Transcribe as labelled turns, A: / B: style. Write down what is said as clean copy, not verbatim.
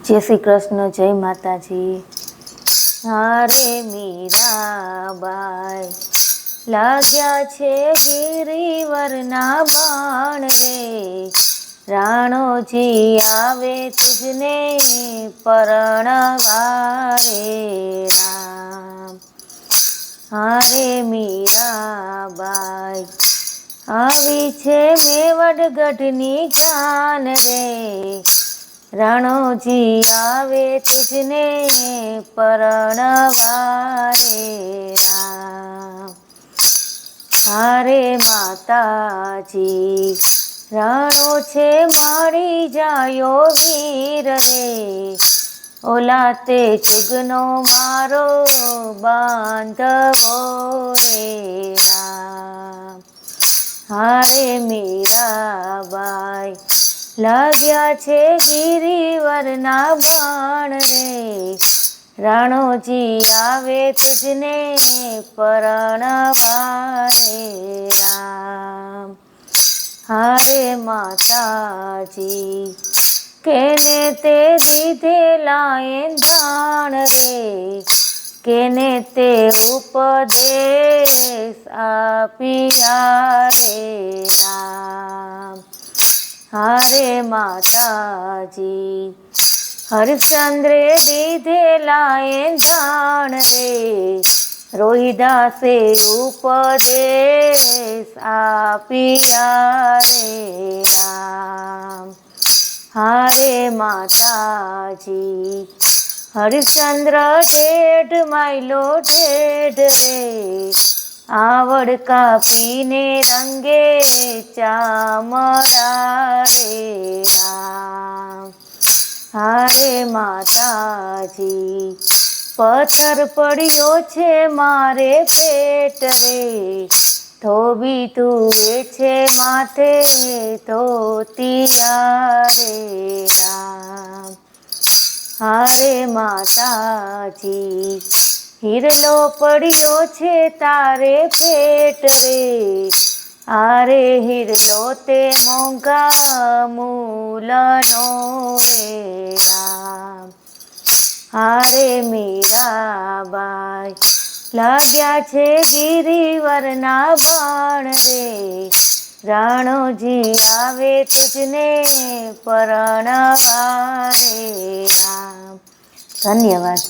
A: જય શ્રી કૃષ્ણ, જય માતાજી. હારે મીરાબાઈ લાગ્યા છે ગિરિવરના બાણ રે, રાણોજી આવે તુજને પરણવા રે રામ. હારે મીરાબાઈ આવી છે મેવડગઢની જાન રે, રાણોજી આવે તુજને પરણવા રે રામ. હારે માતાજી રાણો છે મારી જાયો વીર રે, ઓલા તે જુગનો મારો બાંધવો રે રામ. હારે મીરાબાઈ લાગ્યા છે ગિરિવરના બાણ રે, રાણોજી આવે તુજને પરણવા રે રામ. હારે માતાજી કેને તે દીધેલા એંધાણ રે, કેને તે ઉપદેશ આપ્યા રે રામ. હારે માતાજી હરિશ્ચંદ્રે દીધેલા એંધાણ રે, રોહિદાસે ઉપદેશ આપ્યા રે રામ. હારે માતાજી હરિશ્ચંદ્ર ઢેઢ માયલો ઢેઢ રે, આવડ કાપીને રંગે ચામડા રે રામ. હારે માતાજી પથ્થર પડ્યો છે મારે પેટ રે, ધોબી તુએ છે માથે ધોતિયા રે રામ. હારે માતાજી હિરલો પડ્યો છે તારે પેટ રે, આરે હિરલો તે મોંઘા મૂલનો રે રામ. હારે મીરાબાઈ લાગ્યા છે ગિરિવરના બાણ રે, રાણોજી આવે તુજને પરણવા રે રામ. ધન્યવાદ.